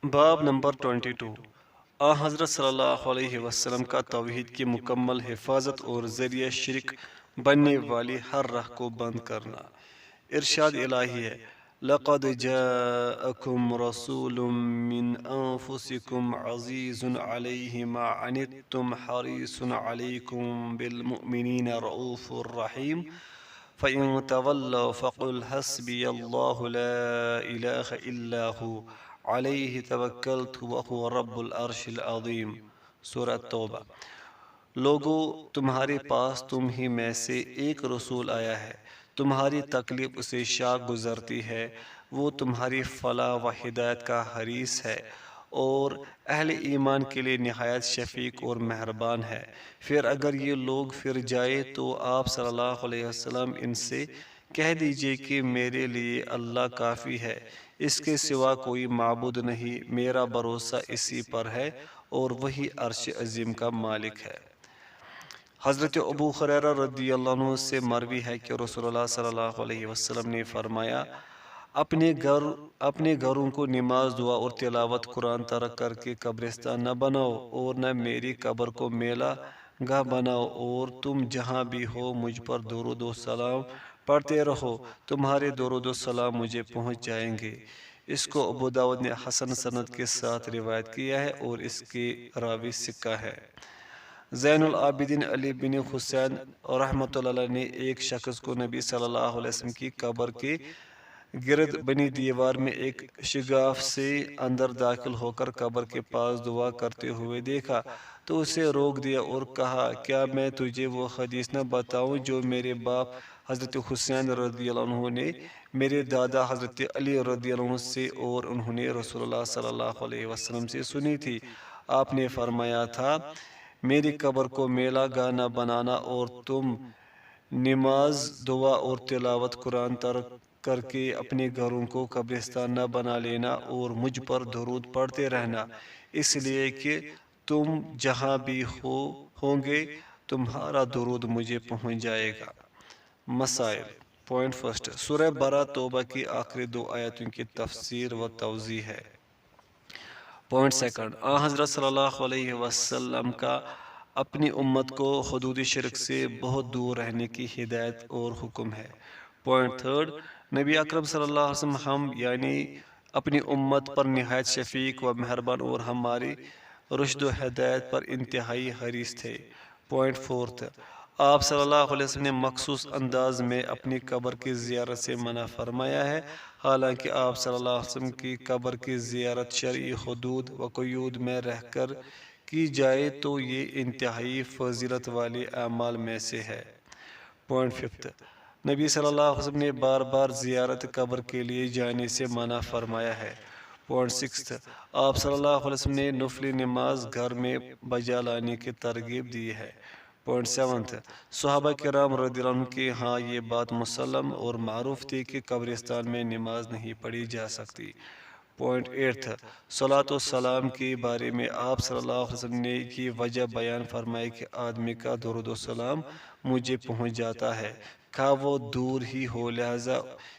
باب نمبر 22 حضرت صلی اللہ علیہ وسلم کا توحید کی مکمل حفاظت اور ذریعہ شرک بننے والی ہر راہ کو بند کرنا۔ ارشاد الہی ہے، لقد جاءکم رسول من انفسکم عزیز علیہ ما عنتم حریص علیکم بالمؤمنین رؤوف الرحیم فَإِن تَوَلَّوْا فَقُلْ حَسْبِيَ اللَّهُ لَا إِلَٰهَ إِلَّا هُوَ عَلَيْهِ تَوَكَّلْتُ وَهُوَ رَبُّ الْعَرْشِ الْعَظِيمِ۔ سورہ توبہ۔ لوگو، تمہارے پاس تم ہی میں سے ایک رسول آیا ہے، تمہاری تکلیف اسے شاق گزرتی ہے، وہ تمہاری فلاح و ہدایت کا حریص ہے اور اہل ایمان کے لیے نہایت شفیق اور مہربان ہے۔ پھر اگر یہ لوگ پھر جائے تو آپ صلی اللہ علیہ وسلم ان سے کہہ دیجئے کہ میرے لیے اللہ کافی ہے، اس کے سوا کوئی معبود نہیں، میرا بھروسہ اسی پر ہے اور وہی عرش عظیم کا مالک ہے۔ حضرت ابو ہریرہ رضی اللہ عنہ سے مروی ہے کہ رسول اللہ صلی اللہ علیہ وسلم نے فرمایا، اپنے گھروں کو نماز، دعا اور تلاوت قرآن ترک کر کے قبرستان نہ بناؤ اور نہ میری قبر کو میلہ گاہ بناؤ، اور تم جہاں بھی ہو مجھ پر درود و سلام پڑھتے رہو، تمہارے درود و سلام مجھے پہنچ جائیں گے۔ اس کو ابو داؤد نے حسن سند کے ساتھ روایت کیا ہے اور اس کے راوی ثقہ ہے۔ زین العابدین علی بن حسین رحمۃ اللہ علیہ نے ایک شخص کو نبی صلی اللہ علیہ وسلم کی قبر کے گرد بنی دیوار میں ایک شگاف سے اندر داخل ہو کر قبر کے پاس دعا کرتے ہوئے دیکھا تو اسے روک دیا اور کہا، کیا میں تجھے وہ حدیث نہ بتاؤں جو میرے باپ حضرت حسین رضی اللہ عنہ نے میرے دادا حضرت علی رضی اللہ عنہ سے اور انہوں نے رسول اللہ صلی اللہ علیہ وسلم سے سنی تھی۔ آپ نے فرمایا تھا، میری قبر کو میلہ گاہ نہ بنانا اور تم نماز، دعا اور تلاوت قرآن ترک کر کے اپنے گھروں کو قبرستان نہ بنا لینا اور مجھ پر درود پڑھتے رہنا، اس لیے کہ تم جہاں بھی ہوں گے تمہارا درود مجھے پہنچ جائے گا۔ مسائل۔ پوائنٹ فرسٹ، سورہ برہ توبہ کی آخری دو آیتوں کی تفسیر و توضیح ہے۔ پوائنٹ سیکنڈ، حضرت صلی اللہ علیہ وسلم کا اپنی امت کو حدود شرک سے بہت دور رہنے کی ہدایت اور حکم ہے۔ پوائنٹ تھرڈ، نبی اکرم صلی اللہ علیہ وسلم ہم یعنی اپنی امت پر نہایت شفیق و مہربان اور ہماری رشد و ہدایت پر انتہائی حریص تھے۔ پوائنٹ فورتھ، آپ صلی اللہ علیہ وسلم نے مخصوص انداز میں اپنی قبر کی زیارت سے منع فرمایا ہے، حالانکہ آپ صلی اللہ علیہ وسلم کی قبر کی زیارت شرعی حدود و قیود میں رہ کر کی جائے تو یہ انتہائی فضیلت والے اعمال میں سے ہے۔ پوائنٹ ففتھ، نبی صلی اللہ علیہ وسلم نے بار بار زیارت قبر کے لیے جانے سے منع فرمایا ہے۔ پوائنٹ سکستھ، آپ صلی اللہ علیہ وسلم نے نفلی نماز گھر میں بجا لانے کی ترغیب دی ہے۔ پوائنٹ سیونتھ، صحابہ کرام رضی اللہ عنہ کی ہاں یہ بات مسلم اور معروف تھی کہ قبرستان میں نماز نہیں پڑھی جا سکتی۔ پوائنٹ ایٹھ، صلاۃ و سلام کے بارے میں آپ صلی اللہ علیہ وسلم نے یہ وجہ بیان فرمائی کہ آدمی کا درود و سلام مجھے پہنچ جاتا ہے، خواہ وہ دور ہی ہو، لہذا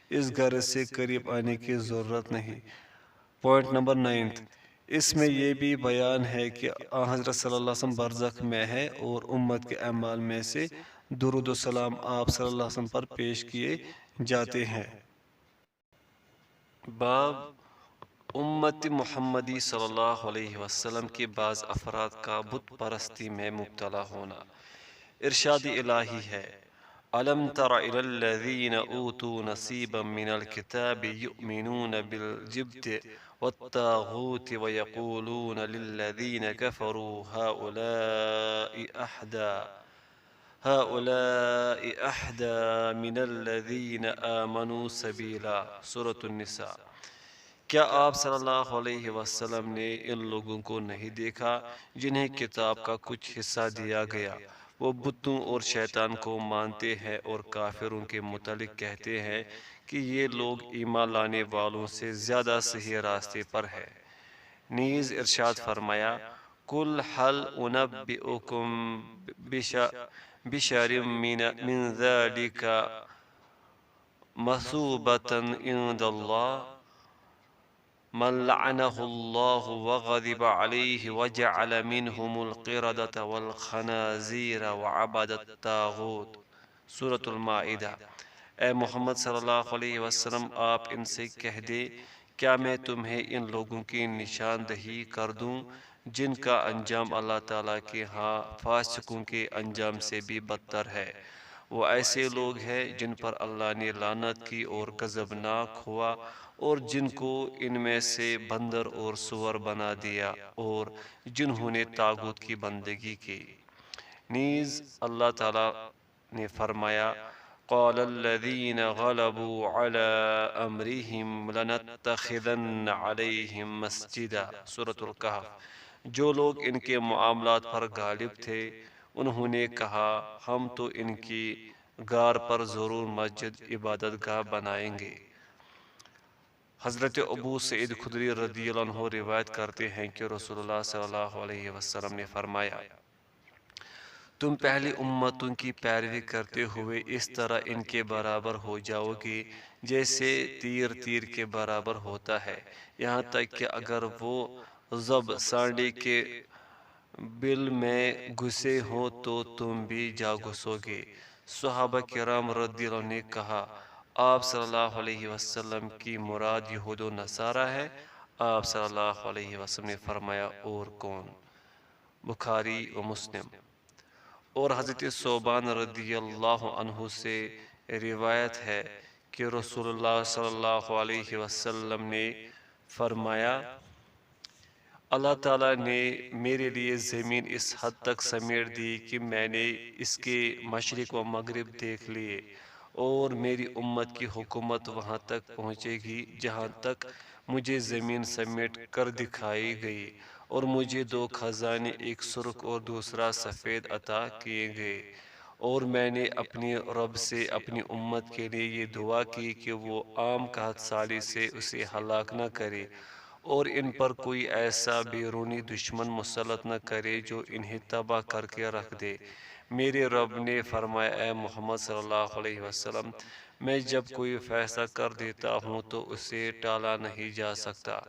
اس گھر سے قریب آنے کی ضرورت نہیں۔ پوائنٹ نمبر نائنتھ، اس میں یہ بھی بیان ہے کہ حضرت صلی اللہ علیہ وسلم برزخ میں ہے اور امت کے اعمال میں سے درود و سلام آپ صلی اللہ علیہ وسلم پر پیش کیے جاتے ہیں۔ باب امت محمدی صلی اللہ علیہ وسلم کے بعض افراد کا بت پرستی میں مبتلا ہونا۔ ارشاد الہی ہے، أَلَمْ تَرَ إِلَى الَّذِينَ أُوتُوا نَصِيبًا مِنَ الْكِتَابِ يُؤْمِنُونَ بِالْجِبْتِ وَالطَّاغُوتِ وَيَقُولُونَ لِلَّذِينَ كَفَرُوا هؤلاء أحدى من الذين آمنوا سبيلا۔ سورة النساء۔ کیا آپ صلی اللہ علیہ وسلم نے ان لوگوں کو نہیں دیکھا جنہیں کتاب کا کچھ حصہ دیا گیا؟ وہ بتوں اور شیطان کو مانتے ہیں اور کافروں کے متعلق کہتے ہیں کہ یہ لوگ ایمان لانے والوں سے زیادہ صحیح راستے پر ہے۔ نیز ارشاد فرمایا، قُلْ هَلْ أُنَبِّئُكُم بِشَرٍّ مِّن ذَلِكَ مَثُوبَةً عِندَ اللَّهِ من لعنه الله وغضب عليه وجعل منهم القردة والخنازير وعبد الطاغوت۔ سورة المائدہ۔ اے محمد صلی اللہ علیہ وسلم آپ ان سے کہہ دے کیا میں تمہیں ان لوگوں کی نشاندہی کر دوں جن کا انجام اللہ تعالیٰ کے ہاں فاسقوں کے انجام سے بھی بدتر ہے۔ وہ ایسے لوگ ہیں جن پر اللہ نے لعنت کی اور غضبناک ہوا، اور جن کو ان میں سے بندر اور سور بنا دیا، اور جنہوں نے طاغوت کی بندگی کی۔ نیز اللہ تعالیٰ نے فرمایا قال الذين غلبوا على امرهم لنتخذن عليهم مسجدا۔ سورة الکہف۔ جو لوگ ان کے معاملات پر غالب تھے انہوں نے کہا ہم تو ان کی غار پر ضرور مسجد عبادت گاہ بنائیں گے۔ حضرت ابو سعید خدری رضی اللہ عنہ روایت کرتے ہیں کہ رسول اللہ صلی اللہ علیہ وسلم نے فرمایا تم پہلی امتوں کی پیروی کرتے ہوئے اس طرح ان کے برابر ہو جاؤ گے جیسے تیر تیر کے برابر ہوتا ہے، یہاں تک کہ اگر وہ زب سانڈے کے بل میں گھسے ہوں تو تم بھی جا گھسو گے۔ صحابہ کرام رضی اللہ عنہ نے کہا آپ صلی اللہ علیہ وسلم کی مراد یہود و نصارہ ہے؟ آپ صلی اللہ علیہ وسلم نے فرمایا اور کون؟ بخاری و مسلم۔ اور حضرت ثوبان رضی اللہ عنہ سے روایت ہے کہ رسول اللہ صلی اللہ علیہ وسلم نے فرمایا اللہ تعالیٰ نے میرے لیے زمین اس حد تک سمیٹ دی کہ میں نے اس کے مشرق و مغرب دیکھ لیے، اور میری امت کی حکومت وہاں تک پہنچے گی جہاں تک مجھے زمین سمیٹ کر دکھائی گئی، اور مجھے دو خزانے ایک سرخ اور دوسرا سفید عطا کیے گئے، اور میں نے اپنی رب سے اپنی امت کے لیے یہ دعا کی کہ وہ عام قحط سالی سے اسے ہلاک نہ کرے اور ان پر کوئی ایسا بیرونی دشمن مسلط نہ کرے جو انہیں تباہ کر کے رکھ دے۔ میرے رب نے فرمایا اے محمد صلی اللہ علیہ وسلم میں جب کوئی فیصلہ کر دیتا ہوں تو اسے ٹالا نہیں جا سکتا۔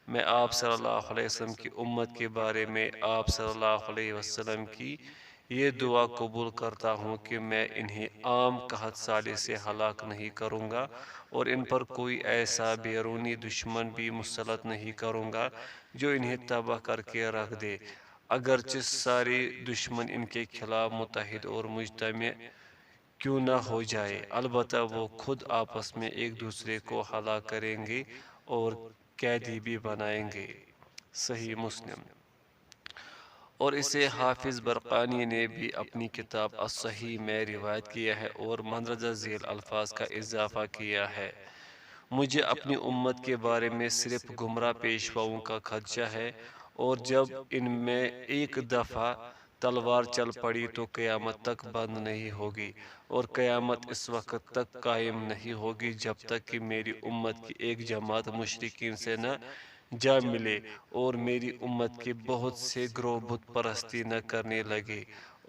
میں آپ صلی اللہ علیہ وسلم کی امت کے بارے میں آپ صلی اللہ علیہ وسلم کی یہ دعا قبول کرتا ہوں کہ میں انہیں عام قحط سالی سے ہلاک نہیں کروں گا اور ان پر کوئی ایسا بیرونی دشمن بھی مسلط نہیں کروں گا جو انہیں تباہ کر کے رکھ دے، اگرچہ سارے دشمن ان کے خلاف متحد اور مجتمع کیوں نہ ہو جائے، البتہ وہ خود آپس میں ایک دوسرے کو ہلاک کریں گے اور قیدی بھی بنائیں گے۔ صحیح مسلم۔ اور اسے حافظ برقانی نے بھی اپنی کتاب الصحیح میں روایت کیا ہے اور مندرجہ ذیل الفاظ کا اضافہ کیا ہے۔ مجھے اپنی امت کے بارے میں صرف گمراہ پیشواؤں کا خدشہ ہے، اور جب ان میں ایک دفعہ تلوار چل پڑی تو قیامت تک بند نہیں ہوگی، اور قیامت اس وقت تک قائم نہیں ہوگی جب تک کہ میری امت کی ایک جماعت مشرکین سے نہ جا ملے اور میری امت کے بہت سے گروہ بت پرستی نہ کرنے لگے،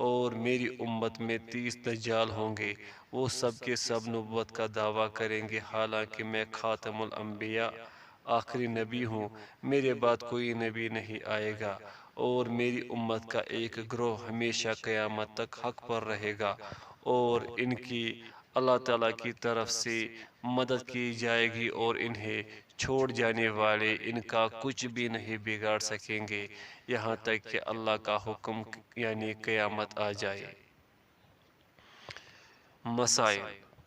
اور میری امت میں 30 دجال ہوں گے، وہ سب کے سب نبوت کا دعویٰ کریں گے حالانکہ میں خاتم الانبیاء آخری نبی ہوں، میرے بعد کوئی نبی نہیں آئے گا، اور میری امت کا ایک گروہ ہمیشہ قیامت تک حق پر رہے گا، اور ان کی اللہ تعالیٰ کی طرف سے مدد کی جائے گی اور انہیں چھوڑ جانے والے ان کا کچھ بھی نہیں بگاڑ سکیں گے یہاں تک کہ اللہ کا حکم یعنی قیامت آ جائے۔ مسائل۔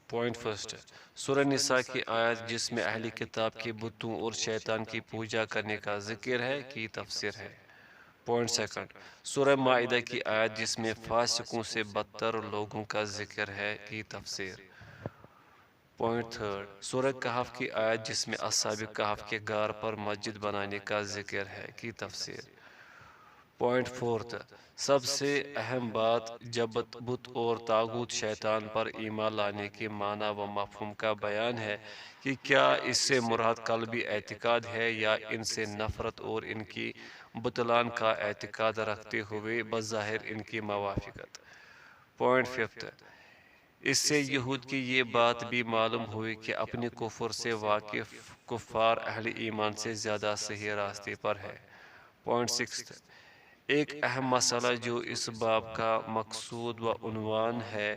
پوائنٹ فرسٹ، سورہ نساء کی آیت جس میں اہلی کتاب کے بتوں اور شیطان کی پوجا کرنے کا ذکر ہے کی تفسیر ہے۔ پوائنٹ سیکنڈ، سورہ مائدہ کی آیت جس میں فاسقوں سے بدتر لوگوں کا ذکر ہے کی تفسیر۔ پوائنٹ تھرڈ، سورہ کہف کی آیت جس میں اصحاب کہف کے غار پر مسجد بنانے کا ذکر ہے کی تفسیر۔ پوائنٹ فورتھ، سب سے اہم بات جب بت اور طاغوت شیطان پر ایمان لانے کے معنی و مفہوم کا بیان ہے کہ کیا اس سے مراد قلبی اعتقاد ہے یا ان سے نفرت اور ان کی بطلان کا اعتقاد رکھتے ہوئے بظاہر ان کی موافقت۔ پوائنٹ ففتھ، اس سے یہود کی یہ بات بھی معلوم ہوئی کہ اپنے کفر سے واقف کفار اہل ایمان سے زیادہ صحیح راستے پر ہے۔ پوائنٹ 6، ایک اہم مسئلہ جو اس باب کا مقصود و عنوان ہے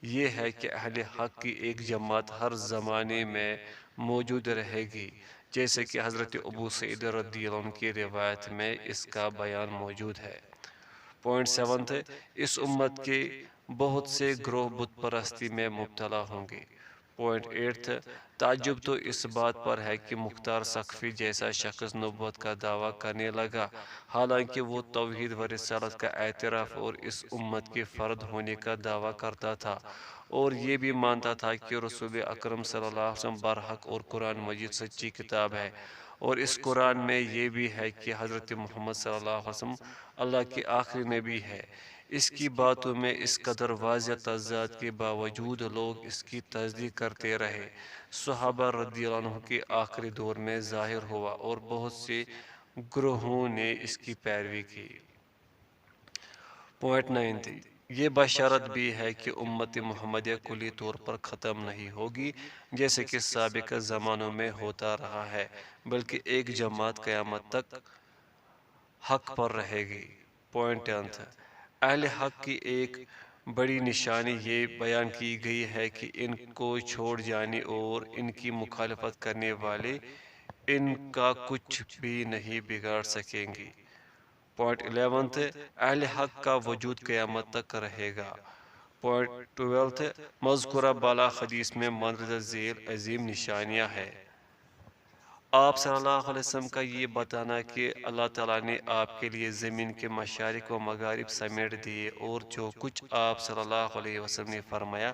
یہ ہے کہ اہل حق کی ایک جماعت ہر زمانے میں موجود رہے گی، جیسے کہ حضرت ابو سعید رضی اللہ عنہ کی روایت میں اس کا بیان موجود ہے۔ پوائنٹ 7 ہے، اس امت کے بہت سے گروہ بت پرستی میں مبتلا ہوں گے۔ پوائنٹ 8 ہے، تعجب تو اس بات پر ہے کہ مختار سقفی جیسا شخص نبوت کا دعویٰ کرنے لگا، حالانکہ وہ توحید و رسالت کا اعتراف اور اس امت کے فرد ہونے کا دعویٰ کرتا تھا، اور یہ بھی مانتا تھا کہ رسول اکرم صلی اللہ علیہ وسلم برحق اور قرآن مجید سچی کتاب ہے، اور اس قرآن میں یہ بھی ہے کہ حضرت محمد صلی اللہ علیہ وسلم اللہ کی آخری نبی ہے۔ اس کی باتوں میں اس قدر واضح تضاد کے باوجود لوگ اس کی تصدیق کرتے رہے۔ صحابہ رضی اللہ عنہ کے آخری دور میں ظاہر ہوا اور بہت سے گروہوں نے اس کی پیروی کی۔ پوائنٹ 9 تھی، یہ بشارت بھی ہے کہ امت محمدیہ کلی طور پر ختم نہیں ہوگی جیسے کہ سابقہ زمانوں میں ہوتا رہا ہے، بلکہ ایک جماعت قیامت تک حق پر رہے گی۔ پوائنٹ 10 ہے، اہل حق کی ایک بڑی نشانی یہ بیان کی گئی ہے کہ ان کو چھوڑ جانے اور ان کی مخالفت کرنے والے ان کا کچھ بھی نہیں بگاڑ سکیں گے۔ پوائنٹ 11 ہے، اہل حق کا وجود قیامت تک رہے گا۔ پوائنٹ 12 ہے، مذکورہ بالا حدیث میں مندرجہ ذیل عظیم نشانیاں ہیں۔ آپ صلی اللہ علیہ وسلم کا یہ بتانا کہ اللہ تعالیٰ نے آپ کے لیے زمین کے مشارق و مغارب سمیٹ دیے، اور جو کچھ آپ صلی اللہ علیہ وسلم نے فرمایا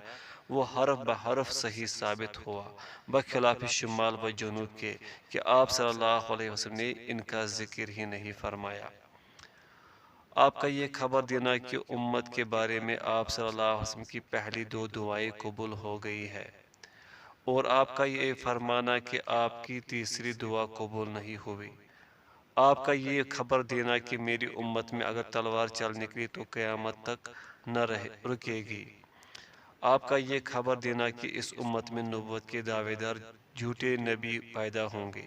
وہ حرف بحرف صحیح ثابت ہوا، بخلاف شمال و جنوب کے کہ آپ صلی اللہ علیہ وسلم نے ان کا ذکر ہی نہیں فرمایا۔ آپ کا یہ خبر دینا کہ امت کے بارے میں آپ صلی اللہ علیہ وسلم کی پہلی 2 دعائیں قبول ہو گئی ہے، اور آپ کا یہ فرمانا کہ آپ کی تیسری دعا قبول نہیں ہوئی۔ آپ کا یہ خبر دینا کہ میری امت میں اگر تلوار چل نکلی تو قیامت تک نہ رکے گی۔ آپ کا یہ خبر دینا کہ اس امت میں نبوت کے دعوے دار جھوٹے نبی پیدا ہوں گے۔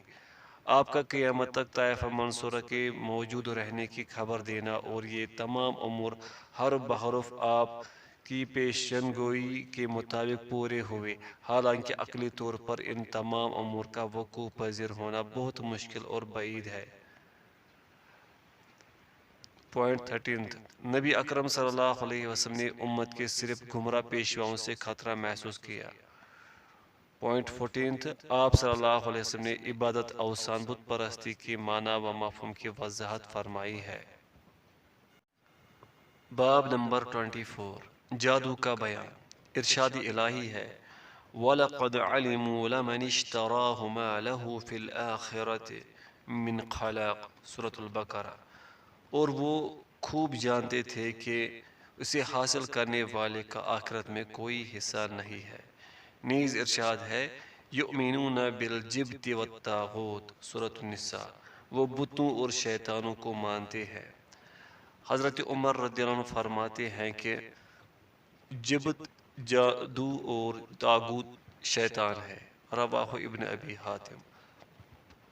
آپ کا قیامت تک طائفہ منصورہ کے موجود رہنے کی خبر دینا، اور یہ تمام امور حرف بحرف آپ کی پیشن گوئی کے مطابق پورے ہوئے، حالانکہ عقلی طور پر ان تمام امور کا وقوع پذیر ہونا بہت مشکل اور بعید ہے۔ پوائنٹ 13، نبی اکرم صلی اللہ علیہ وسلم نے امت کے صرف گمراہ پیشواؤں سے خطرہ محسوس کیا۔ پوائنٹ 14، آپ صلی اللہ علیہ وسلم نے عبادت اوثان بت پرستی کی معنی و مفہوم کی وضاحت فرمائی ہے۔ باب نمبر 24، جادو کا بیان۔ ارشاد الہی ہے، وَلَقَدْ عَلِمُوا لَمَنِ اشْتَرَاهُ مَا لَهُ فِي الْآخِرَةِ مِنْ خَلَاقٍ، سورۃ البقرہ۔ اور وہ خوب جانتے تھے کہ اسے حاصل کرنے والے کا آخرت میں کوئی حصہ نہیں ہے۔ نیز ارشاد ہے، یؤمنون بالجبت والطاغوت، سورۃ النساء، وہ بتوں اور شیطانوں کو مانتے ہیں۔ حضرت عمر رضی اللہ عنہ فرماتے ہیں کہ جبت جادو اور طاغوت شیطان ہے، رواہ ابن ابی حاتم۔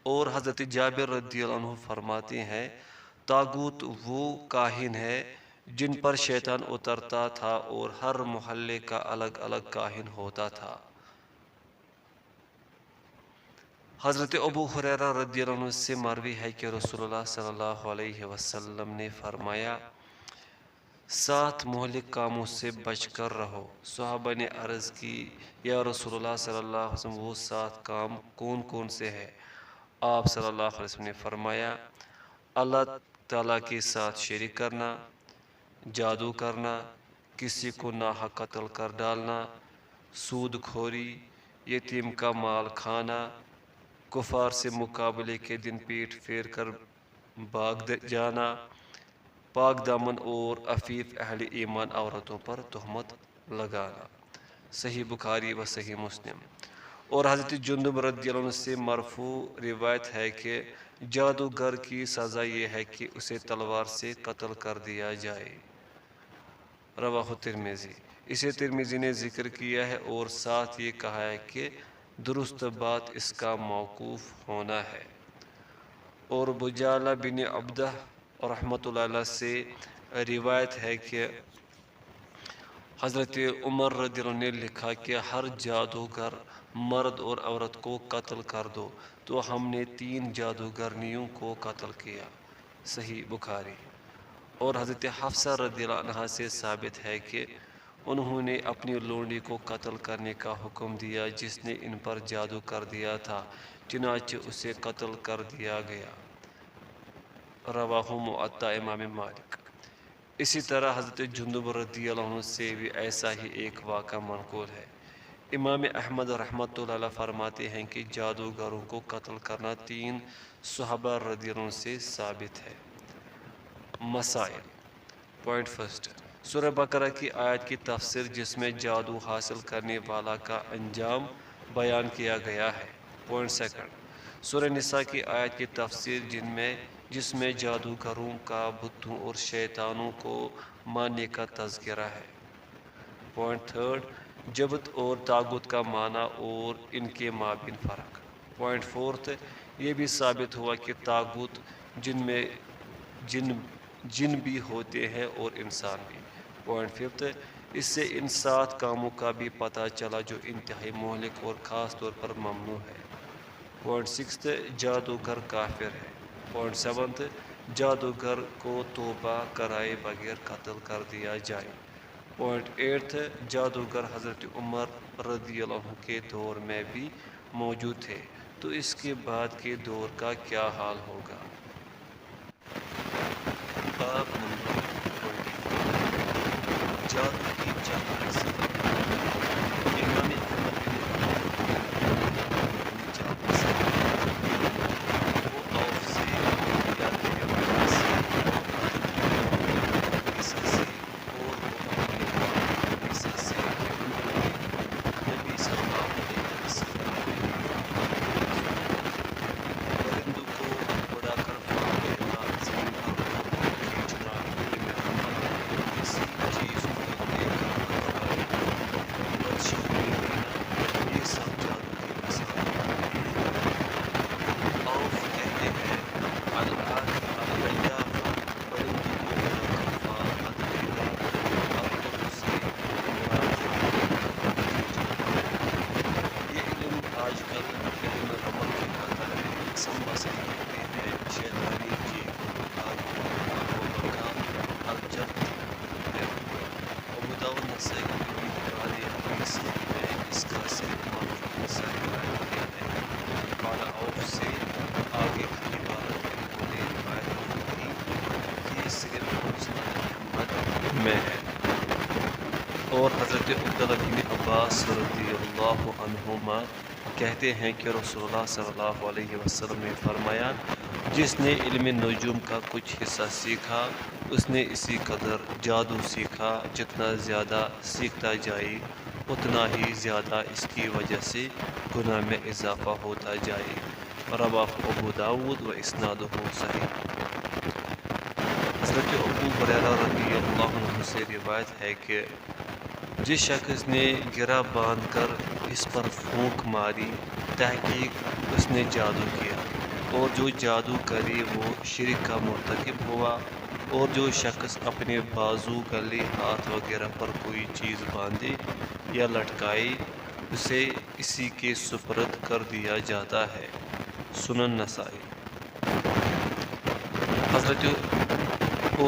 اور حضرت جابر رضی اللہ عنہ فرماتے ہیں، طاغوت وہ کاہن ہے جن پر شیطان اترتا تھا، اور ہر محلے کا الگ الگ کاہن ہوتا تھا۔ حضرت ابو ہریرہ رضی اللہ عنہ سے مروی ہے کہ رسول اللہ صلی اللہ علیہ وسلم نے فرمایا، 7 مہلک کاموں سے بچ کر رہو۔ صحابہ نے عرض کی، یا رسول اللہ صلی اللہ علیہ وسلم وہ 7 کام کون کون سے ہیں؟ آپ صلی اللہ علیہ وسلم نے فرمایا، اللہ تعالیٰ کے ساتھ شریک کرنا، جادو کرنا، کسی کو ناحق قتل کر ڈالنا، سود خوری، یتیم کا مال کھانا، کفار سے مقابلے کے دن پیٹھ پھیر کر بھاگ جانا، پاک دامن اور عفیف اہل ایمان عورتوں پر تہمت لگانا۔ صحیح بخاری و صحیح مسلم۔ اور حضرت جندب رضی اللہ عنہ سے مرفوع روایت ہے کہ جادوگر کی سزا یہ ہے کہ اسے تلوار سے قتل کر دیا جائے، رواہ ترمذی۔ اسے ترمذی نے ذکر کیا ہے اور ساتھ یہ کہا ہے کہ درست بات اس کا موقوف ہونا ہے۔ اور بجالہ بن عبدہ رحمۃ اللہ علیہ سے روایت ہے کہ حضرت عمر رضی اللہ عنہ نے لکھا کہ ہر جادوگر مرد اور عورت کو قتل کر دو، تو ہم نے 3 جادوگرنیوں کو قتل کیا۔ صحیح بخاری۔ اور حضرت حفصہ رضی اللہ عنہ سے ثابت ہے کہ انہوں نے اپنی لونڈی کو قتل کرنے کا حکم دیا جس نے ان پر جادو کر دیا تھا، چنانچہ اسے قتل کر دیا گیا۔ رواہ معطا امام مالک۔ اسی طرح حضرت جندب رضی اللہ عنہ سے بھی ایسا ہی ایک واقعہ منقول ہے۔ امام احمد رحمۃ اللہ علیہ فرماتے ہیں کہ جادوگروں کو قتل کرنا 3 صحابہ رضی اللہ عنہ سے ثابت ہے۔ مسائل۔ پوائنٹ فرسٹ، سورہ بقرہ کی آیت کی تفسیر جس میں جادو حاصل کرنے والا کا انجام بیان کیا گیا ہے۔ پوائنٹ سیکنڈ، سورہ نساء کی آیت کی تفسیر جس میں جادوگروں کا بتوں اور شیطانوں کو ماننے کا تذکرہ ہے۔ پوائنٹ تھرڈ، جبت اور طاغوت کا معنی اور ان کے مابین فرق۔ پوائنٹ فورتھ، یہ بھی ثابت ہوا کہ طاغوت جن بھی ہوتے ہیں اور انسان بھی۔ پوائنٹ ففتھ، اس سے ان 7 کاموں کا بھی پتہ چلا جو انتہائی مہلک اور خاص طور پر ممنوع ہے۔ پوائنٹ سکستھ، جادوگر کافر ہے۔ پوائنٹ سیونتھ، جادوگر کو توبہ کرائے بغیر قتل کر دیا جائے۔ پوائنٹ ایٹتھ، جادوگر حضرت عمر رضی اللہ عنہ کے دور میں بھی موجود تھے، تو اس کے بعد کے دور کا کیا حال ہوگا۔ باب نمبر 24، جادو کی چند اقسام۔ امام احمد بن حنبل جادو سے وہ اوف سے یا دیوانہ سے عیسیٰ سے اور وہ عیسیٰ سے نبی صلی اللہ علیہ وسلم پرندوں کو اڑا کر پھینک دینا، زمین پر کھینچنا، علم عمل، کسی چیز کو دیکھ کر بتانا، بدشگونی دینا، یہ سب جادو کی اقسام ہیں۔ اوف کہتے ہیں العیافہ، پرندوں کو اڑا کر پھینک دینا، عقل سے مراد کھینچنا۔ یہ علم آج کل علم رمل کہلاتا ہے۔ سمبا سے کہتے ہیں شیطانی جیب، الجبت ہے۔ ابو داؤد نسائی کی انفرادی حدیث میں اس کا صرف معروف حصہ روایت کیا ہے۔ قال اوف سے آگے کی عبارت انہوں نے روایت نہیں کی، یہ صرف مسند احمد میں ہے۔ اور حضرت عبداللہ بن عباس رضی اللہ عنہما کہتے ہیں کہ رسول اللہ صلی اللہ علیہ وسلم نے فرمایا، جس نے علم نجوم کا کچھ حصہ سیکھا اس نے اسی قدر جادو سیکھا، جتنا زیادہ سیکھتا جائے اتنا ہی زیادہ اس کی وجہ سے گناہ میں اضافہ ہوتا جائے۔ رواہ ابو داؤد و اسنادہ صحیح۔ حضرت ابو ہریرہ رضی اللہ عنہ سے روایت ہے کہ جس شخص نے گرہ باندھ کر اس پر پھونک ماری، تحقیق اس نے جادو کیا، اور جو جادو کرے وہ شرک کا مرتکب ہوا۔ اور جو شخص اپنے بازو، گلے، ہاتھ وغیرہ پر کوئی چیز باندھے یا لٹکائے اسے اسی کے سپرد کر دیا جاتا ہے۔ سنن نسائی۔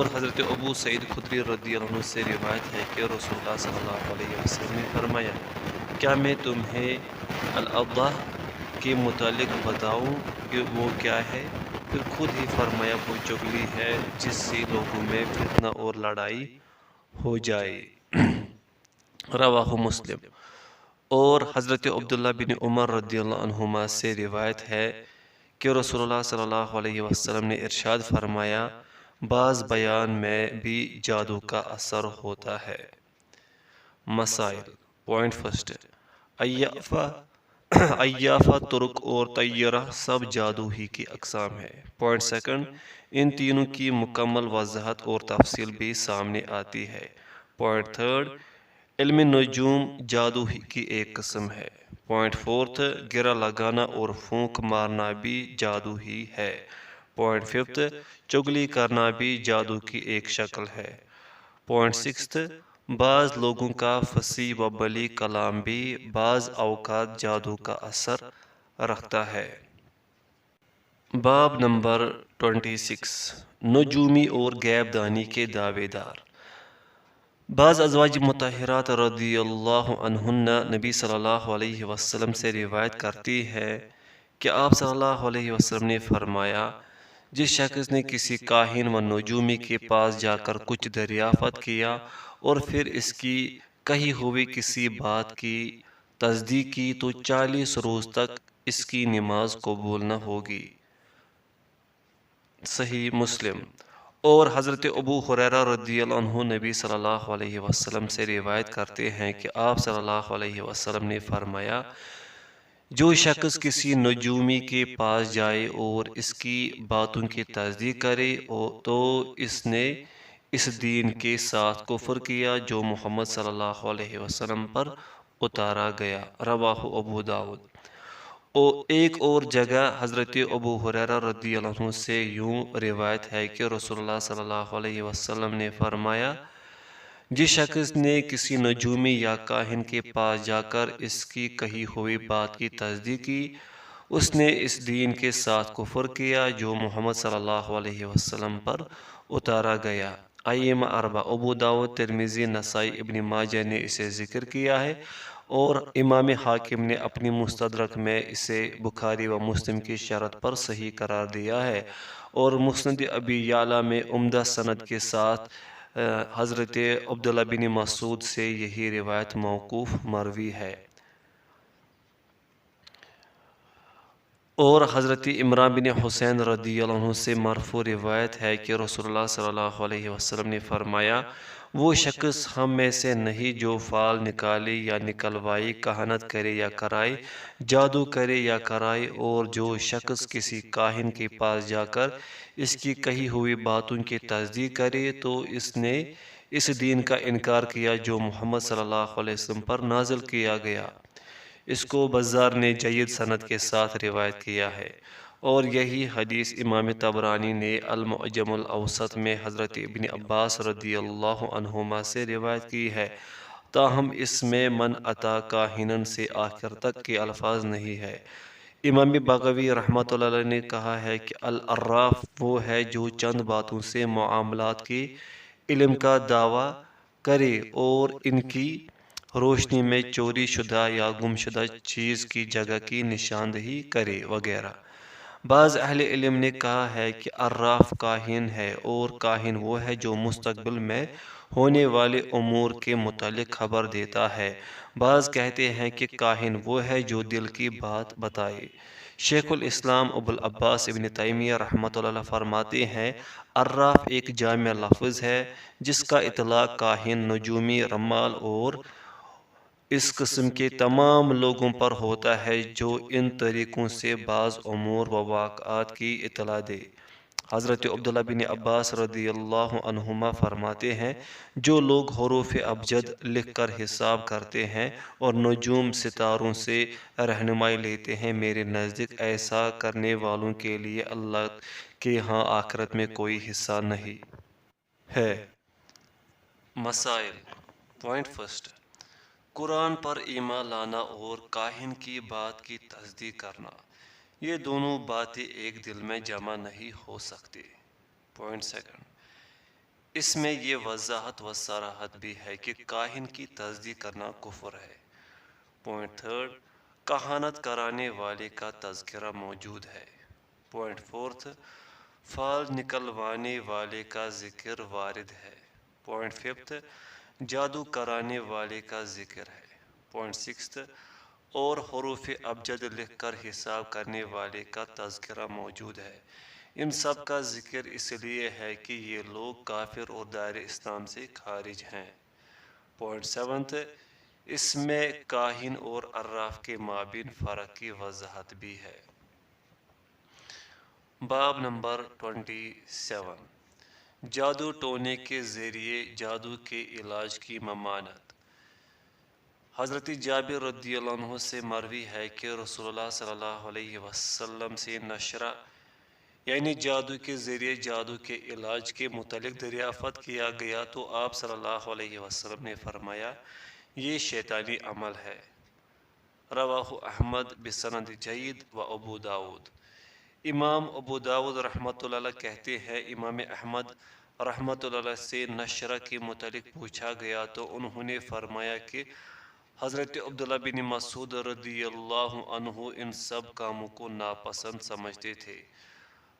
حضرت ابو سعید خدری رضی اللہ عنہ سے روایت ہے کہ رسول اللہ صلی اللہ علیہ وسلم نے فرمایا، کیا میں تمہیں الاضداح کے متعلق بتاؤں کہ وہ کیا ہے؟ پھر خود ہی فرمایا، وہ چغلی ہے جس سے لوگوں میں فتنہ اور لڑائی ہو جائے۔ رواہ مسلم۔ اور حضرت عبداللہ بن عمر رضی اللہ عنہما سے روایت ہے کہ رسول اللہ صلی اللہ علیہ وسلم نے ارشاد فرمایا، بعض بیان میں بھی جادو کا اثر ہوتا ہے۔ مسائل۔ پوائنٹ فرسٹ، عیافہ، ترک اور طیرہ سب جادو ہی کی اقسام ہے۔ پوائنٹ سیکنڈ، ان تینوں کی مکمل وضاحت اور تفصیل بھی سامنے آتی ہے۔ پوائنٹ تھرڈ، علم نجوم جادو ہی کی ایک قسم ہے۔ پوائنٹ فورتھ، گرا لگانا اور پھونک مارنا بھی جادو ہی ہے۔ پوائنٹ ففتھ، چگلی کرنا بھی جادو کی ایک شکل ہے۔ پوائنٹ سکستھ، بعض لوگوں کا فصیح و بلی کلام بھی بعض اوقات جادو کا اثر رکھتا ہے۔ باب نمبر 26، نجومی اور غیب دانی کے دعوے دار۔ بعض ازواج مطہرات رضی اللہ عنہن نبی صلی اللہ علیہ وسلم سے روایت کرتی ہے کہ آپ صلی اللہ علیہ وسلم نے فرمایا، جس شخص نے کسی کاہن و نجومی کے پاس جا کر کچھ دریافت کیا اور پھر اس کی کہی ہوئی کسی بات کی تصدیق کی تو 40 روز تک اس کی نماز قبول نہ ہوگی۔ صحیح مسلم۔ اور حضرت ابو ہریرہ رضی اللہ عنہ نبی صلی اللہ علیہ وسلم سے روایت کرتے ہیں کہ آپ صلی اللہ علیہ وسلم نے فرمایا، جو شخص کسی نجومی کے پاس جائے اور اس کی باتوں کی تصدیق کرے تو اس نے اس دین کے ساتھ کفر کیا جو محمد صلی اللہ علیہ وسلم پر اتارا گیا۔ رواہ ابو داؤد۔ ایک اور جگہ حضرت ابو ہریرہ رضی اللہ عنہ سے یوں روایت ہے کہ رسول اللہ صلی اللہ علیہ وسلم نے فرمایا، جس شخص نے کسی نجومی یا کاہن کے پاس جا کر اس کی کہی ہوئی بات کی تصدیق کی، اس نے اس دین کے ساتھ کفر کیا جو محمد صلی اللہ علیہ وسلم پر اتارا گیا۔ ائمہ اربعہ ابو داؤد، ترمذی، نسائی، ابن ماجہ نے اسے ذکر کیا ہے اور امام حاکم نے اپنی مستدرک میں اسے بخاری و مسلم کی شرط پر صحیح قرار دیا ہے، اور مسند ابی یعلا میں عمدہ سند کے ساتھ حضرت عبداللہ بن مسعود سے یہی روایت موقوف مروی ہے۔ اور حضرت عمران بن حسین رضی اللہ عنہ سے مرفوع روایت ہے کہ رسول اللہ صلی اللہ علیہ وسلم نے فرمایا، وہ شخص ہم میں سے نہیں جو فال نکالے یا نکلوائے، کہانت کرے یا کرائے، جادو کرے یا کرائے، اور جو شخص کسی کاہن کے پاس جا کر اس کی کہی ہوئی باتوں کی تصدیق کرے تو اس نے اس دین کا انکار کیا جو محمد صلی اللہ علیہ وسلم پر نازل کیا گیا۔ اس کو بزار نے جید سند کے ساتھ روایت کیا ہے، اور یہی حدیث امام طبرانی نے المعجم الاوسط میں حضرت ابن عباس رضی اللہ عنہما سے روایت کی ہے، تاہم اس میں من اتا کاہنن سے آخر تک کے الفاظ نہیں ہے۔ امام بغوی رحمۃ اللہ علیہ نے کہا ہے کہ العراف وہ ہے جو چند باتوں سے معاملات کے علم کا دعویٰ کرے اور ان کی روشنی میں چوری شدہ یا گم شدہ چیز کی جگہ کی نشاندہی کرے وغیرہ۔ بعض اہل علم نے کہا ہے کہ عراف کاہن ہے، اور کاہن وہ ہے جو مستقبل میں ہونے والے امور کے متعلق خبر دیتا ہے۔ بعض کہتے ہیں کہ کاہن وہ ہے جو دل کی بات بتائے۔ شیخ الاسلام ابو العباس ابن تیمیہ رحمۃ اللہ علیہ فرماتے ہیں، عراف ایک جامع لفظ ہے جس کا اطلاق کاہن، نجومی، رمال اور اس قسم کے تمام لوگوں پر ہوتا ہے جو ان طریقوں سے بعض امور و واقعات کی اطلاع دے۔ حضرت عبداللہ بن عباس رضی اللہ عنہما فرماتے ہیں، جو لوگ حروف ابجد لکھ کر حساب کرتے ہیں اور نجوم ستاروں سے رہنمائی لیتے ہیں، میرے نزدیک ایسا کرنے والوں کے لیے اللہ کے ہاں آخرت میں کوئی حصہ نہیں ہے۔ مسائل۔ پوائنٹ فرسٹ، قرآن پر ایمان لانا اور کاہن کی بات کی تصدیق کرنا، یہ دونوں باتیں ایک دل میں جمع نہیں ہو سکتی۔ پوائنٹ سیکنڈ، اس میں یہ وضاحت و صراحت بھی ہے کہ کاہن کی تصدیق کرنا کفر ہے۔ پوائنٹ تھرڈ، کہانت کرانے والے کا تذکرہ موجود ہے۔ پوائنٹ فورتھ، فال نکلوانے والے کا ذکر وارد ہے۔ پوائنٹ ففتھ، جادو کرانے والے کا ذکر ہے۔ پوائنٹ سکستھ، اور حروف ابجد لکھ کر حساب کرنے والے کا تذکرہ موجود ہے۔ ان سب کا ذکر اس لیے ہے کہ یہ لوگ کافر اور دائرہ اسلام سے خارج ہیں۔ پوائنٹ سیونتھ، اس میں کاہن اور عراف کے مابین فرق کی وضاحت بھی ہے۔ باب نمبر 27، جادو ٹونے کے ذریعے جادو کے علاج کی ممانعت۔ حضرت جابر رضی اللہ عنہ سے مروی ہے کہ رسول اللہ صلی اللہ علیہ وسلم سے نشرہ یعنی جادو کے ذریعے جادو کے علاج کے متعلق دریافت کیا گیا تو آپ صلی اللہ علیہ وسلم نے فرمایا یہ شیطانی عمل ہے۔ رواہ احمد بسند جید و ابو داود۔ امام ابو داود رحمۃ اللہ علیہ کہتے ہیں امام احمد رحمۃ اللہ علیہ سے نشرہ کے متعلق پوچھا گیا تو انہوں نے فرمایا کہ حضرت عبداللہ بن مسعود رضی اللہ عنہ ان سب کاموں کو ناپسند سمجھتے تھے۔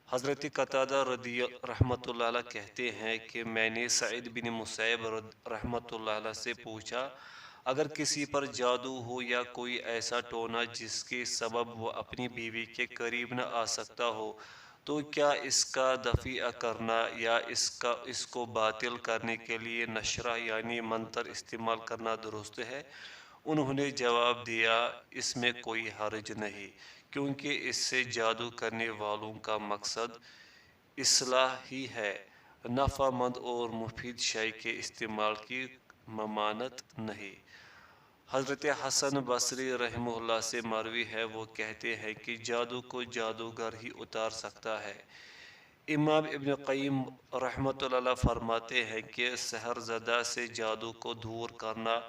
حضرت قتادہ رضی رحمۃ اللہ علیہ کہتے ہیں کہ میں نے سعید بن مسیب رحمۃ اللہ علیہ سے پوچھا اگر کسی پر جادو ہو یا کوئی ایسا ٹونا جس کے سبب وہ اپنی بیوی کے قریب نہ آ سکتا ہو تو کیا اس کا دفیع کرنا یا اس کو باطل کرنے کے لیے نشرہ یعنی منتر استعمال کرنا درست ہے؟ انہوں نے جواب دیا اس میں کوئی حرج نہیں کیونکہ اس سے جادو کرنے والوں کا مقصد اصلاح ہی ہے، نفع مند اور مفید شے کے استعمال کی ممانعت نہیں۔ حضرت حسن بصری رحمہ اللہ سے مروی ہے وہ کہتے ہیں کہ جادو کو جادوگر ہی اتار سکتا ہے۔ امام ابن قیم رحمۃ اللہ فرماتے ہیں کہ سحر زدہ سے جادو کو دور کرنا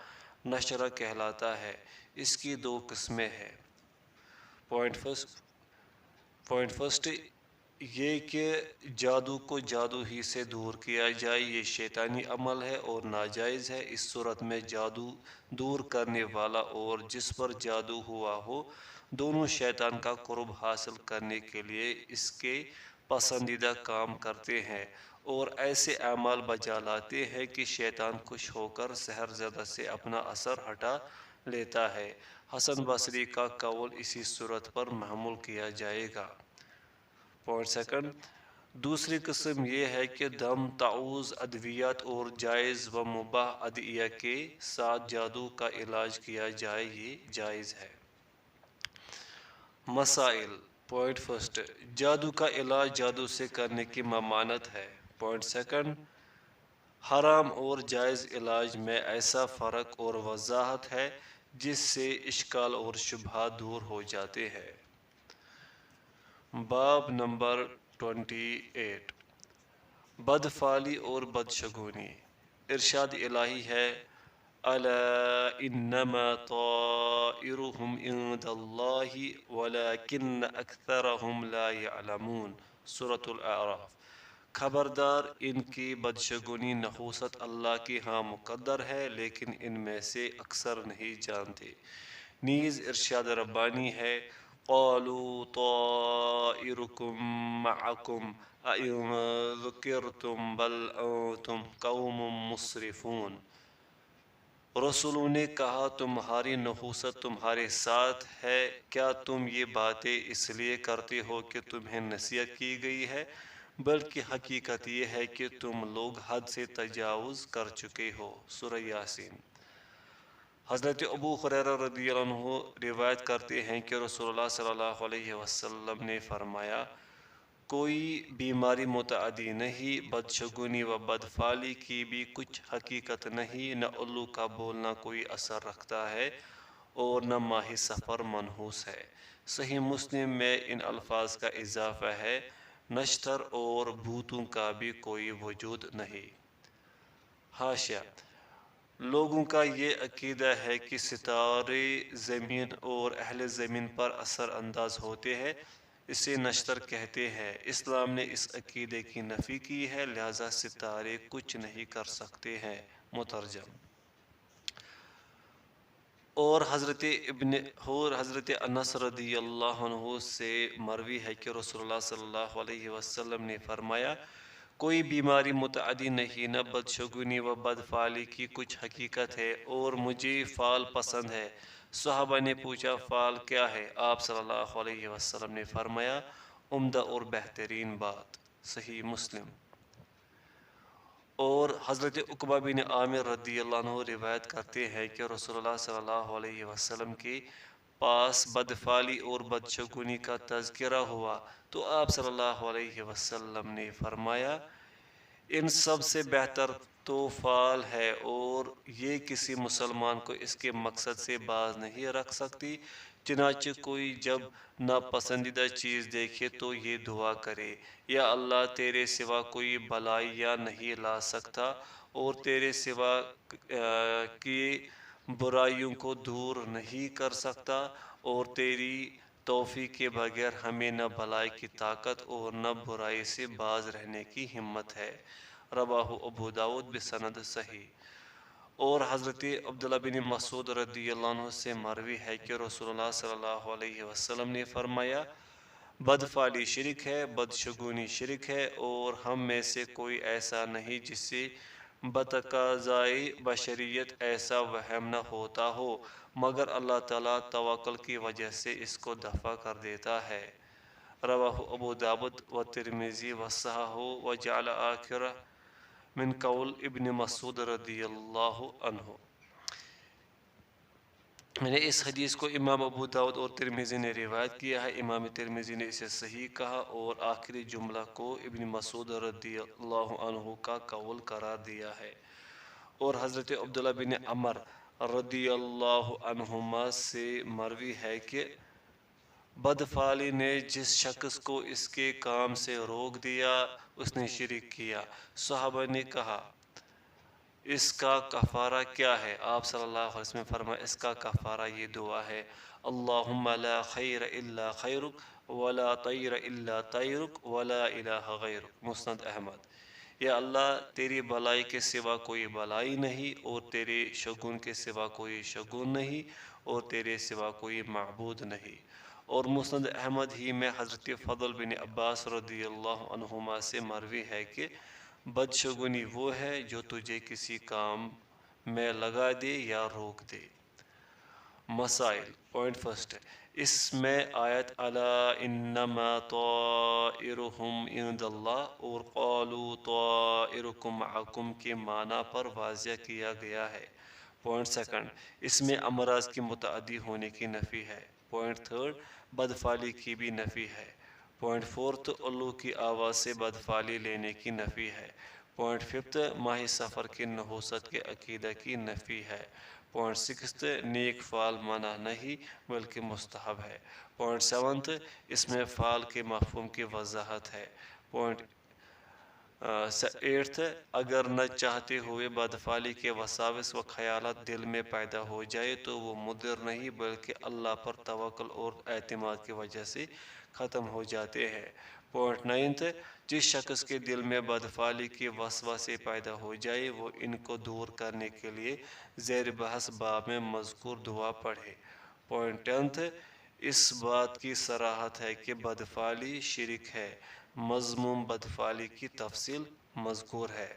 نشرہ کہلاتا ہے۔ اس کی دو قسمیں ہیں۔ پوائنٹ فرسٹ یہ کہ جادو کو جادو ہی سے دور کیا جائے یہ شیطانی عمل ہے اور ناجائز ہے۔ اس صورت میں جادو دور کرنے والا اور جس پر جادو ہوا ہو دونوں شیطان کا قرب حاصل کرنے کے لیے اس کے پسندیدہ کام کرتے ہیں اور ایسے اعمال بجا لاتے ہیں کہ شیطان خوش ہو کر سحر زدہ سے اپنا اثر ہٹا لیتا ہے۔ حسن بصری کا قول اسی صورت پر محمول کیا جائے گا۔ پوائنٹ سیکنڈ دوسری قسم یہ ہے کہ دم تعوذ ادویات اور جائز و مباح ادعیہ کے ساتھ جادو کا علاج کیا جائے یہ جائز ہے۔ مسائل۔ پوائنٹ فرسٹ جادو کا علاج جادو سے کرنے کی ممانعت ہے۔ پوائنٹ سیکنڈ حرام اور جائز علاج میں ایسا فرق اور وضاحت ہے جس سے اشکال اور شبہات دور ہو جاتے ہیں۔ باب نمبر 28 بدفعلی اور بدشگونی۔ ارشاد الہی ہے الا انما طائرهم عند اللہ ولکن اکثرهم لا يعلمون سورۃ الاعراف۔ خبردار ان کی بدشگونی نحوست اللہ کے ہاں مقدر ہے لیکن ان میں سے اکثر نہیں جانتے۔ نیز ارشاد ربانی ہے قالوا طائركم معكم أئن ذكرتم بل أنتم قوم مسرفون۔ رسولوں نے کہا تمہاری نحوست تمہارے ساتھ ہے، کیا تم یہ باتیں اس لیے کرتے ہو کہ تمہیں نصیحت کی گئی ہے، بلکہ حقیقت یہ ہے کہ تم لوگ حد سے تجاوز کر چکے ہو۔ سورہ یاسین۔ حضرت ابو ہریرہ رضی اللہ عنہ روایت کرتے ہیں کہ رسول اللہ صلی اللہ علیہ وسلم نے فرمایا کوئی بیماری متعدی نہیں، بدشگونی و بدفعلی کی بھی کچھ حقیقت نہیں، نہ الو کا بولنا کوئی اثر رکھتا ہے اور نہ ماہ سفر منحوس ہے۔ صحیح مسلم میں ان الفاظ کا اضافہ ہے نشتر اور بھوتوں کا بھی کوئی وجود نہیں۔ حاشیہ لوگوں کا یہ عقیدہ ہے کہ ستارے زمین اور اہل زمین پر اثر انداز ہوتے ہیں، اسے نشتر کہتے ہیں۔ اسلام نے اس عقیدے کی نفی کی ہے لہذا ستارے کچھ نہیں کر سکتے ہیں۔ مترجم۔ اور حضرت انس رضی اللہ عنہ سے مروی ہے کہ رسول اللہ صلی اللہ علیہ وسلم نے فرمایا کوئی بیماری متعدی نہیں، نہ بدشگونی و بدفعلی کی کچھ حقیقت ہے اور مجھے فعل پسند ہے۔ صحابہ نے پوچھا فعل کیا ہے؟ آپ صلی اللہ علیہ وسلم نے فرمایا عمدہ اور بہترین بات۔ صحیح مسلم۔ اور حضرت عقبہ بن عامر رضی اللہ عنہ روایت کرتے ہیں کہ رسول اللہ صلی اللہ علیہ وسلم کے پاس بدفعلی اور بدشگونی کا تذکرہ ہوا تو آپ صلی اللہ علیہ وسلم نے فرمایا ان سب سے بہتر تو فعال ہے، اور یہ کسی مسلمان کو اس کے مقصد سے باز نہیں رکھ سکتی۔ چنانچہ کوئی جب ناپسندیدہ چیز دیکھے تو یہ دعا کرے، یا اللہ تیرے سوا کوئی بلائی یا نہیں لا سکتا، اور تیرے سوا کی برائیوں کو دور نہیں کر سکتا، اور تیری توفیق کے بغیر ہمیں نہ بھلائی کی طاقت اور نہ برائی سے باز رہنے کی ہمت ہے۔ رواہ ابو داود بسند صحیح۔ اور حضرت عبداللہ بن مسعود رضی اللہ عنہ سے مروی ہے کہ رسول اللہ صلی اللہ علیہ وسلم نے فرمایا، بدفعلی شرک ہے، بدشگونی شرک ہے، اور ہم میں سے کوئی ایسا نہیں جسے بتقاضائے بشریت ایسا وہم نہ ہوتا ہو، مگر اللہ تعالیٰ توکل کی وجہ سے اس کو دفع کر دیتا ہے۔ رواہ ابو داود و ترمذی و صححہ وجعل آخرہ من قول ابن مسعود رضی اللہ عنہ۔ میں نے اس حدیث کو امام ابو داود اور ترمذی نے روایت کیا ہے۔ امام ترمذی نے اسے صحیح کہا اور آخری جملہ کو ابن مسعود رضی اللہ عنہ کا قول قرار دیا ہے۔ اور حضرت عبداللہ بن عمر رضی اللہ عنہما سے مروی ہے کہ بدفعلی نے جس شخص کو اس کے کام سے روک دیا اس نے شرک کیا۔ صحابہ نے کہا اس کا کفارہ کیا ہے؟ آپ صلی اللہ علیہ وسلم نے فرمایا اس کا کفارہ یہ دعا ہے، اللہم لا خیر الا خیرک ولا طیر الا طیرک ولا الہ غیرک۔ مسند احمد۔ یا اللہ تیری بھلائی کے سوا کوئی بھلائی نہیں، اور تیرے شگون کے سوا کوئی شگون نہیں، اور تیرے سوا کوئی معبود نہیں۔ اور مسند احمد ہی میں حضرت فضل بن عباس رضی اللہ عنہما سے مروی ہے کہ بدشگونی وہ ہے جو تجھے کسی کام میں لگا دے یا روک دے۔ مسائل۔ پوائنٹ فرسٹ، اس میں آیت الا انما طائرہم عند اللہ اور قالوا طائرکم معکم کے معنی پر واضح کیا گیا ہے۔ پوائنٹ سیکنڈ، اس میں امراض کی متعدی ہونے کی نفی ہے۔ پوائنٹ تھرڈ، بدفعلی کی بھی نفی ہے۔ پوائنٹ فورتھ، الو کی آواز سے بدفعلی لینے کی نفی ہے۔ پوائنٹ ففتھ، ماہ سفر کی نحوست کے عقیدہ کی نفی ہے۔ پوائنٹ سکستھ، نیک فعل منع نہیں بلکہ مستحب ہے۔ پوائنٹ سیونتھ، اس میں فعل کے مفہوم کی وضاحت ہے۔ پوائنٹ ایٹھ، اگر نہ چاہتے ہوئے بدفعلی کے وساوس و خیالات دل میں پیدا ہو جائے تو وہ مضر نہیں بلکہ اللہ پر توکل اور اعتماد کی وجہ سے ختم ہو جاتے ہیں۔ پوائنٹ نائنتھ، جس شخص کے دل میں بدفعلی کے وسوسے پیدا ہو جائے وہ ان کو دور کرنے کے لیے زیر بحث باب میں مذکور دعا پڑھے۔ پوائنٹ ٹینتھ، اس بات کی صراحت ہے کہ بدفعلی شرک ہے، مذموم بدفعلی کی تفصیل مذکور ہے۔